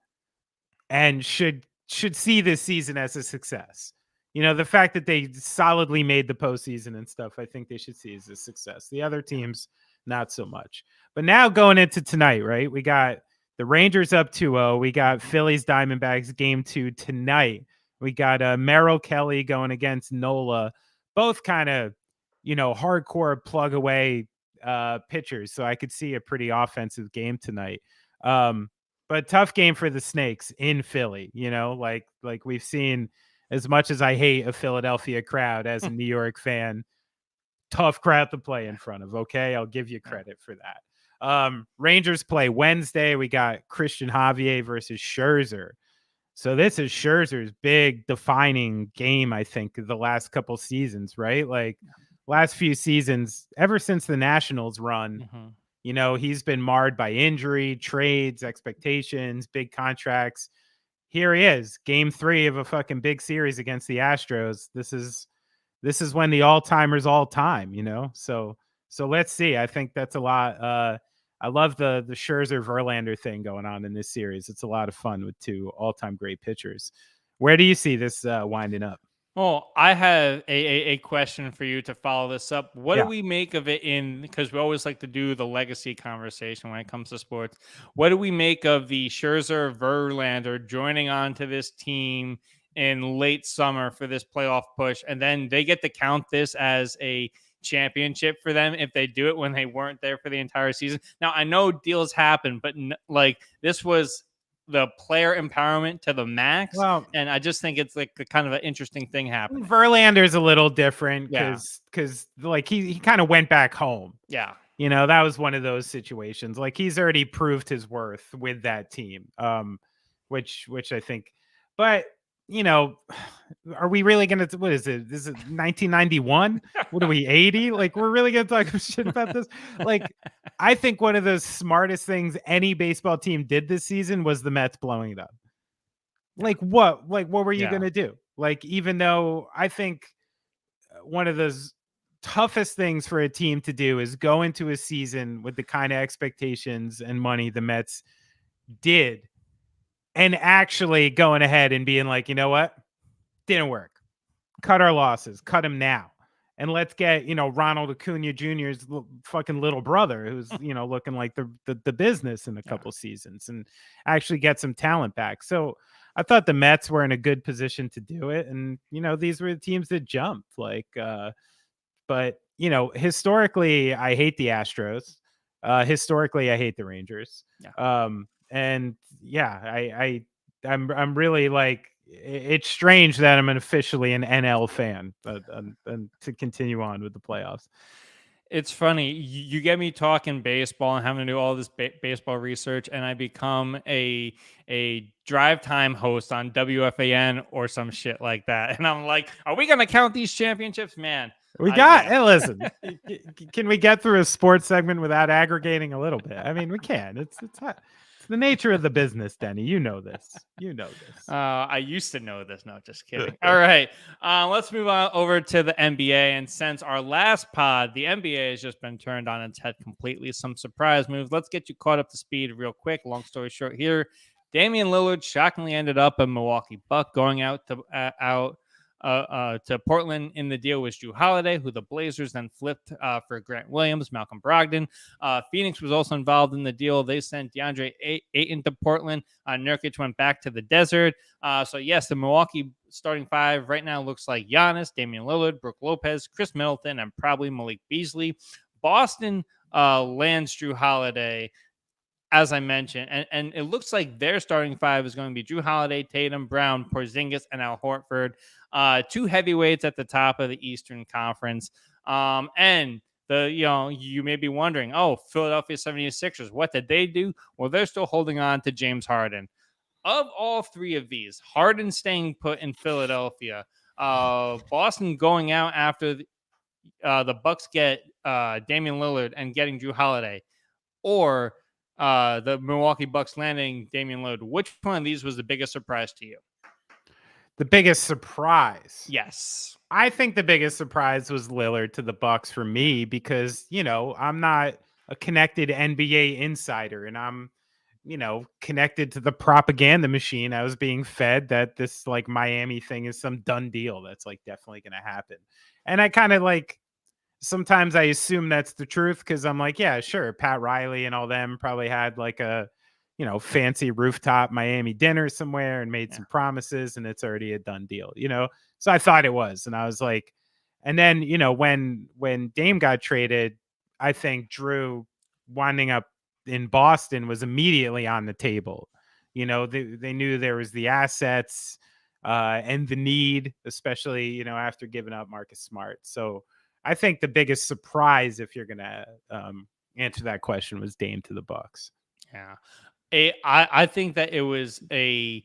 and should see this season as a success. The fact that they solidly made the postseason and stuff, I think they should see as a success. The other teams, not so much. But now going into tonight, right? We got the Rangers up 2-0. We got Phillies Diamondbacks game 2 tonight. We got Merrill Kelly going against Nola. Both kind of, hardcore plug away pitchers, so I could see a pretty offensive game tonight. But tough game for the Snakes in Philly. Like we've seen. As much as I hate a Philadelphia crowd as a New York fan, tough crowd to play in front of. Okay, I'll give you credit for that. Rangers play Wednesday. We got Christian Javier versus Scherzer. So this is Scherzer's big defining game, I think, of the last couple seasons, right? Like last few seasons, ever since the Nationals run, he's been marred by injury, trades, expectations, big contracts. Here he is, game 3 of a fucking big series against the Astros. This is when the all-timers all time, So let's see. I think that's a lot. I love the Scherzer Verlander thing going on in this series. It's a lot of fun with 2 all-time great pitchers. Where do you see this winding up? Well, I have a question for you to follow this up. What do we make of it because we always like to do the legacy conversation when it comes to sports. What do we make of the Scherzer Verlander joining on to this team in late summer for this playoff push? And then they get to count this as a championship for them if they do it when they weren't there for the entire season. Now, I know deals happen, but this was the player empowerment to the max. Well, and I just think it's like a kind of an interesting thing happening. Verlander's a little different because like he kind of went back home. Yeah. That was one of those situations. Like he's already proved his worth with that team. Which I think, but are we really going to, what is it? This is 1991. What are we, 80? Like, we're really going to talk shit about this? Like, I think one of the smartest things any baseball team did this season was the Mets blowing it up. Like, what were you going to do? Like, even though I think one of those toughest things for a team to do is go into a season with the kind of expectations and money the Mets did, and actually going ahead and being like, you know what? Didn't work. Cut our losses. Cut them now. And let's get, Ronald Acuna Jr.'s fucking little brother who's, looking like the business in a couple seasons and actually get some talent back. So I thought the Mets were in a good position to do it. And, these were the teams that jumped. But, historically, I hate the Astros. Historically, I hate the Rangers. Yeah. I'm really like, it's strange that I'm officially an NL fan, and to continue on with the playoffs. It's funny. You get me talking baseball and having to do all this baseball research, and I become a drive time host on WFAN or some shit like that. And I'm like, are we going to count these championships, man? Hey, listen, can we get through a sports segment without aggregating a little bit? I mean, we can. It's the nature of the business, Denny. You know this. I used to know this. No, just kidding. All right. Let's move on over to the NBA. And since our last pod, the NBA has just been turned on its head completely. Some surprise moves. Let's get you caught up to speed real quick. Long story short here. Damian Lillard shockingly ended up a Milwaukee Buck, going out to Portland in the deal was Jrue Holiday, who the Blazers then flipped for Grant Williams, Malcolm Brogdon. Phoenix was also involved in the deal. They sent DeAndre Ayton to Portland. Nurkic went back to the desert. So, yes, the Milwaukee starting 5 right now looks like Giannis, Damian Lillard, Brook Lopez, Chris Middleton, and probably Malik Beasley. Boston lands Jrue Holiday, as I mentioned, and it looks like their starting 5 is going to be Jrue Holiday, Tatum, Brown, Porzingis, and Al Horford. 2 heavyweights at the top of the Eastern Conference. And you may be wondering, Philadelphia 76ers, what did they do? Well, they're still holding on to James Harden. Of all 3 of these, Harden staying put in Philadelphia, Boston going out after the Bucks get Damian Lillard and getting Jrue Holiday, or the Milwaukee Bucks landing Damian Lillard. Which one of these was the biggest surprise to you? The biggest surprise? Yes. I think the biggest surprise was Lillard to the Bucks for me because, I'm not a connected NBA insider, and I'm, connected to the propaganda machine. I was being fed that this like Miami thing is some done deal that's like definitely going to happen. And I kind of like, sometimes I assume that's the truth because I'm like, yeah, sure. Pat Riley and all them probably had like a, fancy rooftop Miami dinner somewhere and made some promises, and it's already a done deal, So I thought it was, and I was like, and then, when Dame got traded, I think Drew winding up in Boston was immediately on the table. You know, they knew there was the assets and the need, especially, you know, after giving up Marcus Smart. So I think the biggest surprise, if you're going to answer that question, was Dame to the Bucks. Yeah. I think that it was a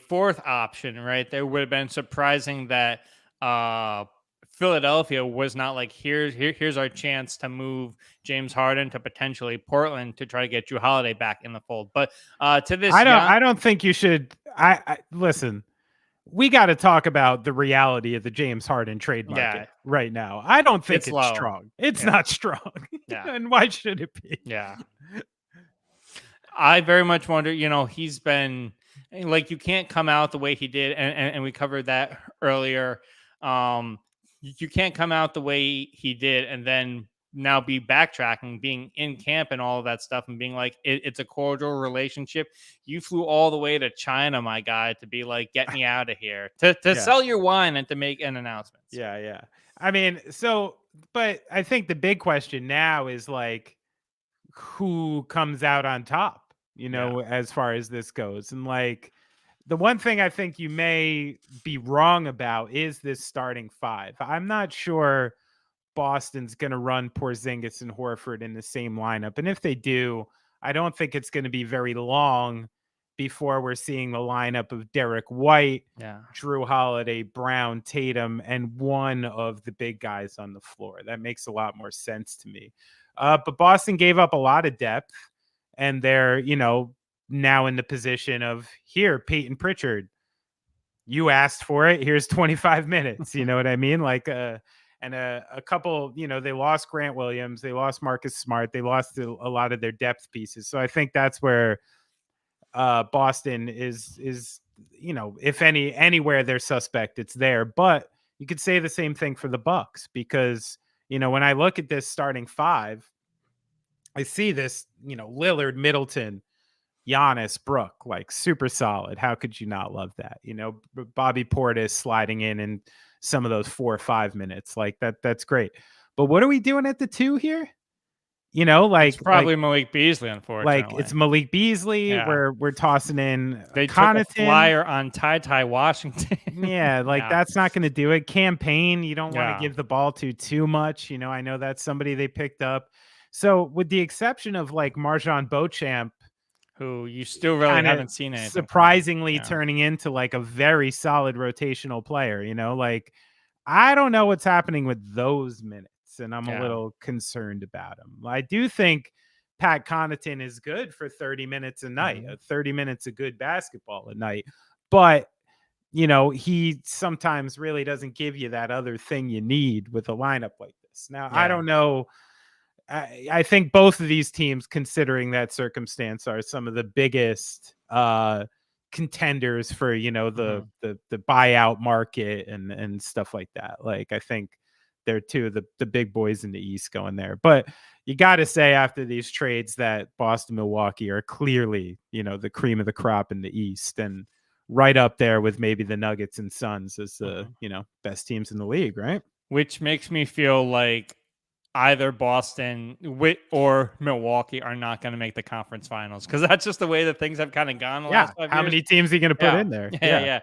fourth option, right? There would have been surprising that Philadelphia was not like here's our chance to move James Harden to potentially Portland to try to get Drew Holiday back in the fold. But to this, I don't think you should. I listen. We got to talk about the reality of the James Harden trade market right now. I don't think it's strong. It's not strong. Yeah. And why should it be? Yeah. I very much wonder, you know, he's been like, you can't come out the way he did. And we covered that earlier. You can't come out the way he did and then now be backtracking, being in camp and all of that stuff and being like, it's a cordial relationship. You flew all the way to China, my guy, to be like, get me out of here, to sell your wine and to make an announcement. Yeah. Yeah. I mean, but I think the big question now is like, who comes out on top, you know, as far as this goes. And like, the one thing I think you may be wrong about is this starting five. I'm not sure Boston's going to run Porzingis and Horford in the same lineup. And if they do, I don't think it's going to be very long before we're seeing the lineup of Derek White, Drew Holiday, Brown, Tatum, and one of the big guys on the floor. That makes a lot more sense to me. But Boston gave up a lot of depth, and they're, you know, now in the position of, here, Peyton Pritchard, you asked for it. Here's 25 minutes. You know what I mean? Like, and a couple, you know, they lost Grant Williams, they lost Marcus Smart, they lost a lot of their depth pieces. So I think that's where Boston is, you know, if anywhere they're suspect, it's there. But you could say the same thing for the Bucks, because, you know, when I look at this starting five, I see this, you know, Lillard, Middleton, Giannis, Brook, like super solid. How could you not love that? You know, Bobby Portis sliding in some of those 4 or 5 minutes, like that's great. But what are we doing at the 2 here? You know, like, it's probably Malik Beasley, unfortunately. Like, it's Malik Beasley. Yeah. We're tossing in they Connaughton. Took a flyer on Ty Washington. Yeah, like that's not going to do it. Campaign, you don't want to give the ball to too much. You know, I know that's somebody they picked up. So with the exception of like Marjon Beauchamp, who you still really haven't seen anything surprisingly turning into like a very solid rotational player, you know, like I don't know what's happening with those minutes, and I'm a little concerned about him. I do think Pat Connaughton is good for 30 minutes a night, 30 minutes of good basketball a night, but you know, he sometimes really doesn't give you that other thing you need with a lineup like this. Now, I don't know. I think both of these teams, considering that circumstance, are some of the biggest contenders for, you know, the buyout market and stuff like that. Like, I think they're two of the big boys in the East going there. But you got to say, after these trades, that Boston, Milwaukee are clearly, you know, the cream of the crop in the East, and right up there with maybe the Nuggets and Suns as the, you know, best teams in the league, right? Which makes me feel like either Boston or Milwaukee are not going to make the conference finals, because that's just the way that things have kind of gone the last 5 years. How many teams are you going to put in there? Yeah.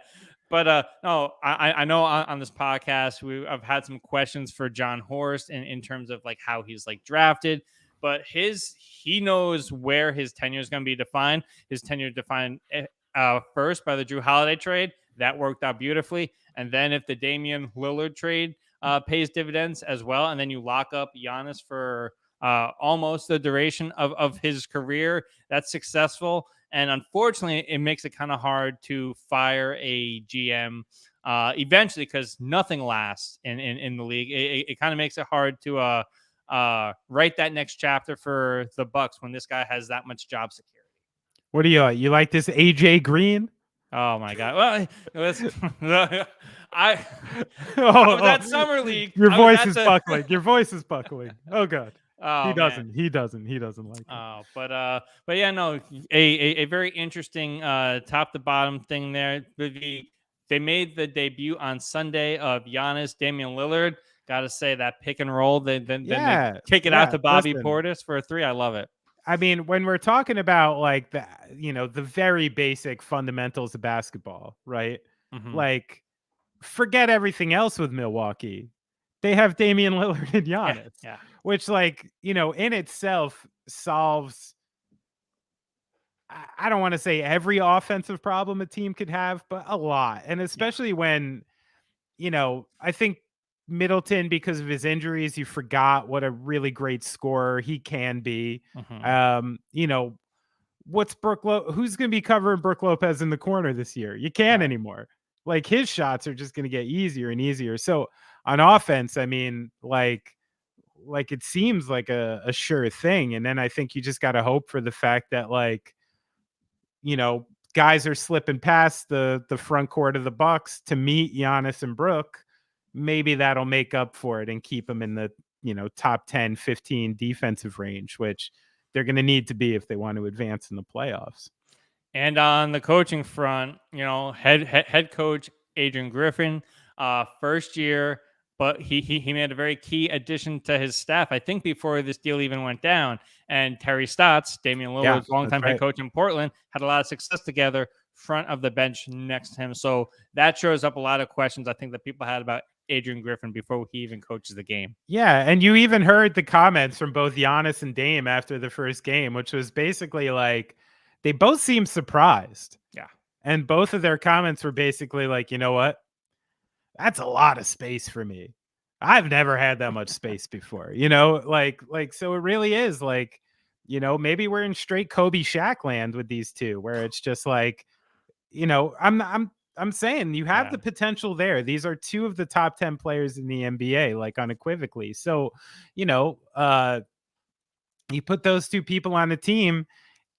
But no, I know on this podcast I've had some questions for John Horst in terms of like how he's like drafted, but he knows where his tenure is going to be defined. His tenure defined first by the Drew Holiday trade. That worked out beautifully. And then if the Damian Lillard trade pays dividends as well, and then you lock up Giannis for almost the duration of his career, that's successful. And unfortunately, it makes it kind of hard to fire a GM eventually, because nothing lasts in the league. It kind of makes it hard to write that next chapter for the Bucks when this guy has that much job security. What do you like this AJ Green? Oh my God! Well, that summer league. Your voice is buckling. Your voice is buckling. Oh God. Oh, he doesn't like it. Oh, but yeah, no, a very interesting top to bottom thing there. They made the debut on Sunday of Giannis, Damian Lillard. got to say that pick and roll, then they Yeah, kick it out to Bobby listen. Portis for a 3. I love it. I mean, when we're talking about like the very basic fundamentals of basketball, right? Mhm. Like, forget everything else with Milwaukee. They have Damian Lillard and Yeah, Giannis, yeah, which, like, in itself solves, I don't want to say every offensive problem a team could have, but a lot. And especially when, I think Middleton, because of his injuries, you forgot what a really great scorer he can be. Mhm. What's who's going to be covering Brooke Lopez in the corner this year? You can't Right. anymore. Like, his shots are just going to get easier and easier. So on offense, I mean, like it seems like a sure thing. And then I think you just got to hope for the fact that, like, guys are slipping past the front court of the Bucks to meet Giannis and Brooke. Maybe that'll make up for it and keep them in the, top 10, 15 defensive range, which they're going to need to be if they want to advance in the playoffs. And on the coaching front, head coach Adrian Griffin, first year, but he made a very key addition to his staff, I think, before this deal even went down. And Terry Stotts, Damian Yeah, Lillard's longtime that's head right. coach in Portland, had a lot of success together, front of the bench next to him. So that shows up a lot of questions I think that people had about Adrian Griffin before he even coaches the game. Yeah, and you even heard the comments from both Giannis and Dame after the first game, which was basically like they both seemed surprised. Yeah. And both of their comments were basically like, you know what? That's a lot of space for me. I've never had that much space before, so it really is like, maybe we're in straight Kobe Shaq land with these two, where it's just like, I'm saying you have Yeah. the potential there. These are two of the top 10 players in the NBA, like, unequivocally. So, you put those two people on a team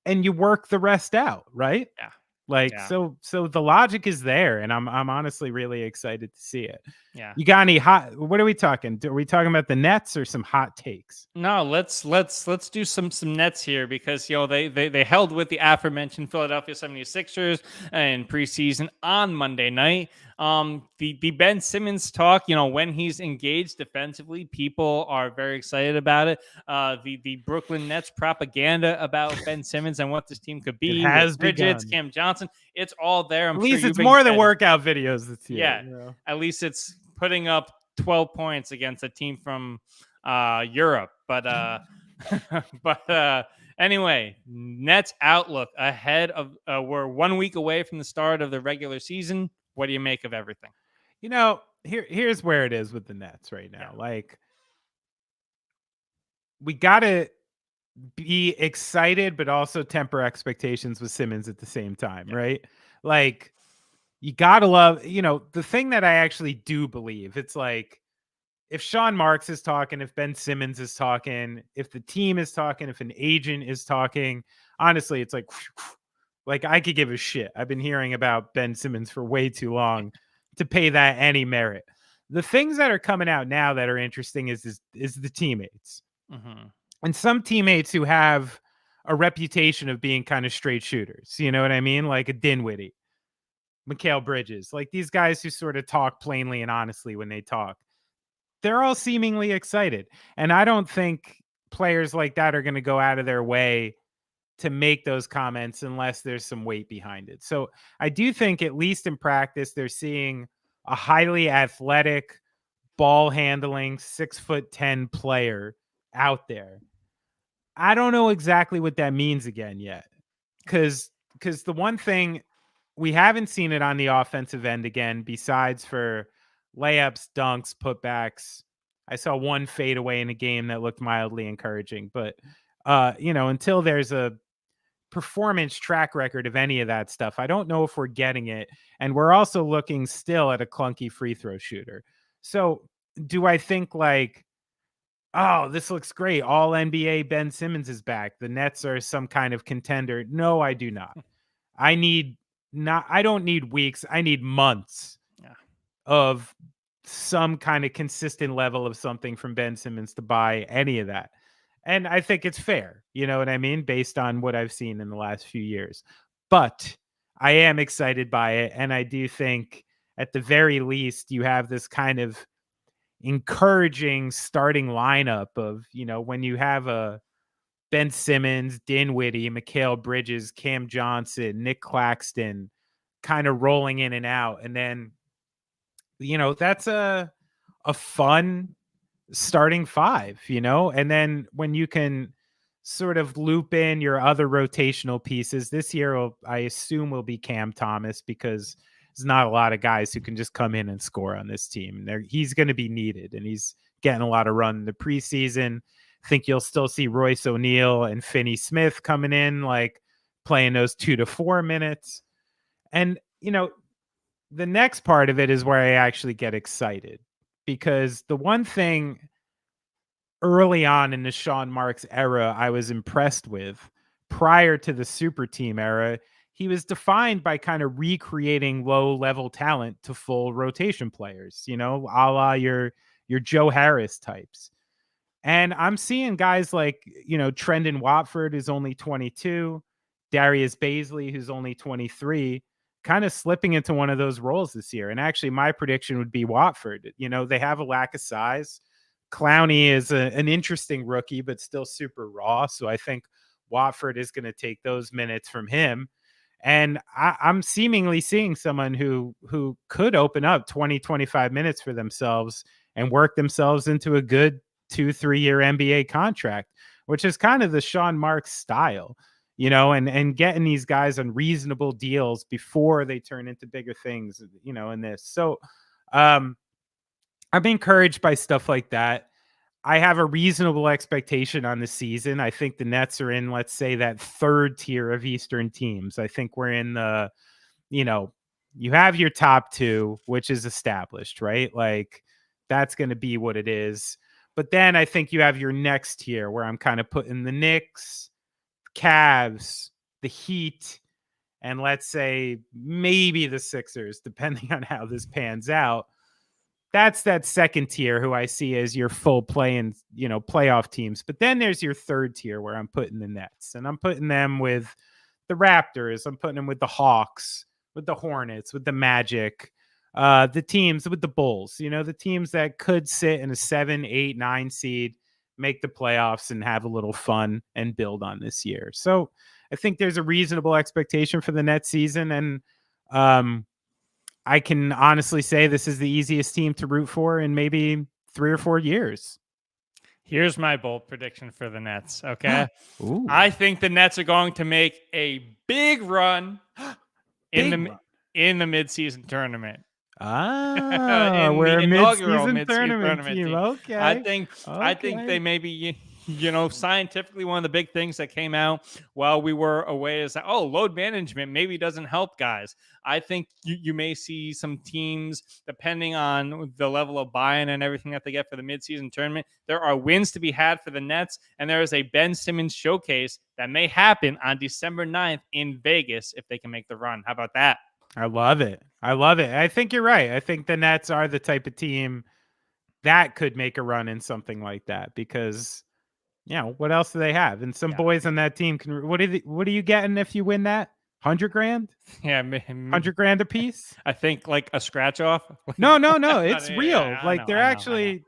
and you work the rest out, right? Yeah. Like, Yeah. so the logic is there, and I'm honestly really excited to see it. Yeah. You got any what are we talking? Are we talking about the Nets or some hot takes? No, let's do some Nets here, because they held with the aforementioned Philadelphia 76ers in preseason on Monday night. The Ben Simmons talk, when he's engaged defensively, people are very excited about it. The Brooklyn Nets propaganda about Ben Simmons and what this team could It be with has Bridges, begun. Cam Johnson, it's all there. I'm At sure least you've it's been more than getting. workout videos this year. Yeah, at least it's putting up 12 points against a team from Europe. But anyway, Nets outlook ahead of we're 1 week away from the start of the regular season. What do you make of everything? Here's where it is with the Nets right now. Yeah. Like, we gotta be excited, but also temper expectations with Simmons at the same time, right? Like, you gotta love, the thing that I actually do believe, it's like, if Sean Marks is talking, if Ben Simmons is talking, if the team is talking, if an agent is talking, honestly, it's like I could give a shit. I've been hearing about Ben Simmons for way too long to pay that any merit. The things that are coming out now that are interesting is the teammates. Mm-hmm. And some teammates who have a reputation of being kind of straight shooters. You know what I mean? Like a Dinwiddie, Mikal Bridges, like these guys who sort of talk plainly and honestly when they talk. They're all seemingly excited. And I don't think players like that are going to go out of their way to make those comments unless there's some weight behind it. So I do think, at least in practice, they're seeing a highly athletic, ball handling, 6'10" player out there. I don't know exactly what that means again yet. Because the one thing, we haven't seen it on the offensive end again, besides for layups, dunks, putbacks. I saw one fadeaway in a game that looked mildly encouraging, but until there's a performance track record of any of that stuff, I don't know if we're getting it. And we're also looking still at a clunky free throw shooter. So do I think like, oh, this looks great, all NBA Ben Simmons is back, the Nets are some kind of contender? No, I do not. I don't need weeks. I need months of some kind of consistent level of something from Ben Simmons to buy any of that. And I think it's fair, you know what I mean, based on what I've seen in the last few years. But I am excited by it. And I do think, at the very least, you have this kind of encouraging starting lineup of, when you have a Ben Simmons, Dinwiddie, Mikal Bridges, Cam Johnson, Nick Claxton kind of rolling in and out. And then, that's a fun starting five, and then when you can sort of loop in your other rotational pieces this year, I assume will be Cam Thomas, because there's not a lot of guys who can just come in and score on this team. He's going to be needed, and he's getting a lot of run in the preseason. I think you'll still see Royce O'Neal and Finney Smith coming in, like playing those 2 to 4 minutes. And, the next part of it is where I actually get excited, because the one thing early on in the Sean Marks era I was impressed with, prior to the super team era, he was defined by kind of recreating low-level talent to full rotation players, a la your Joe Harris types. And I'm seeing guys like, Trendon Watford, who's only 22, Darius Baisley, who's only 23, kind of slipping into one of those roles this year. And actually, my prediction would be Watford. They have a lack of size. Clowney is an interesting rookie, but still super raw. So I think Watford is going to take those minutes from him. And I'm seemingly seeing someone who could open up 20, 25 minutes for themselves and work themselves into a good 2-3 year NBA contract, which is kind of the Sean Marks style, and getting these guys on reasonable deals before they turn into bigger things, in this. So I'm encouraged by stuff like that. I have a reasonable expectation on the season. I think the Nets are in, let's say, that third tier of Eastern teams. I think we're in the, you have your top two, which is established, right? Like, that's going to be what it is. But then I think you have your next tier, where I'm kind of putting the Knicks, Cavs, the Heat, and let's say maybe the Sixers, depending on how this pans out. That's that second tier who I see as your full play-in, playoff teams. But then there's your third tier, where I'm putting the Nets, and I'm putting them with the Raptors. I'm putting them with the Hawks, with the Hornets, with the Magic, the teams with the Bulls, the teams that could sit in a 7, 8, 9 seed, make the playoffs and have a little fun and build on this year. So I think there's a reasonable expectation for the Nets season. And I can honestly say this is the easiest team to root for in maybe 3 or 4 years. Here's my bold prediction for the Nets. Okay. I think the Nets are going to make a big run in the midseason tournament. We're a mid-season tournament team. Okay. I think they maybe, scientifically, one of the big things that came out while we were away is that, load management maybe doesn't help guys. I think you may see some teams, depending on the level of buy-in and everything that they get for the midseason tournament, there are wins to be had for the Nets, and there is a Ben Simmons showcase that may happen on December 9th in Vegas if they can make the run. How about that? I love it. I think you're right. I think the Nets are the type of team that could make a run in something like that, because, what else do they have? And some boys on that team can. What are you getting if you win that? $100,000? Yeah, $100,000 a piece. I think like a scratch off. No, it's real. Like they're actually.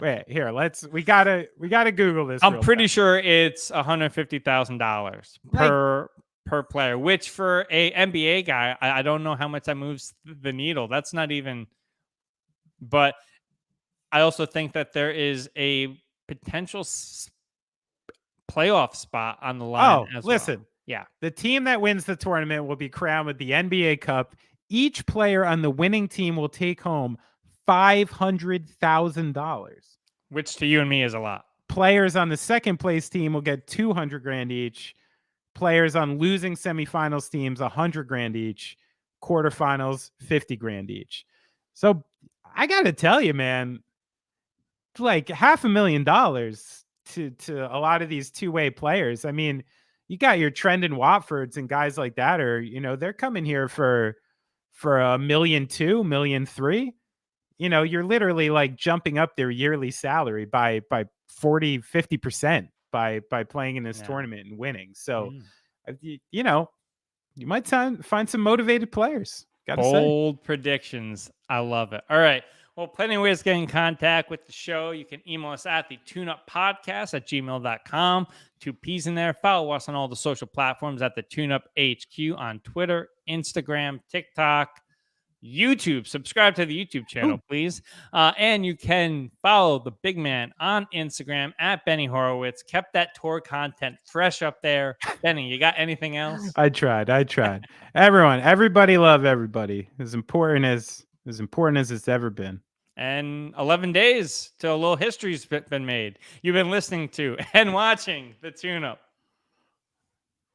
Wait, here. We gotta Google this. I'm pretty sure it's $150,000 per player, which for a NBA guy, I don't know how much that moves the needle. That's not even. But I also think that there is a potential playoff spot on the line. Listen. Yeah. The team that wins the tournament will be crowned with the NBA Cup. Each player on the winning team will take home $500,000. Which to you and me is a lot. Players on the second place team will get $200,000 each. Players on losing semifinals teams, $100,000 each. Quarterfinals, $50,000 each. So I got to tell you, man, like $500,000 to a lot of these two-way players. I mean, you got your Trendon Watfords and guys like that, or they're coming here for $1.2 million, $1.3 million. You're literally like jumping up their yearly salary by 40-50% by playing in this tournament and winning. So you might find some motivated players. Bold predictions. I love it. All right. Well, plenty of ways to get in contact with the show. You can email us at the tuneuppodcast@gmail.com. 2 P's in there. Follow us on all the social platforms at the TuneUp HQ on Twitter, Instagram, TikTok, YouTube. Subscribe to the YouTube channel, please. And you can follow the big man on Instagram at Benny Horowitz. Kept that tour content fresh up there. Benny, you got anything else? I tried. Everybody love everybody. As important as it's ever been. And 11 days till a little history's been made. You've been listening to and watching the Tune Up.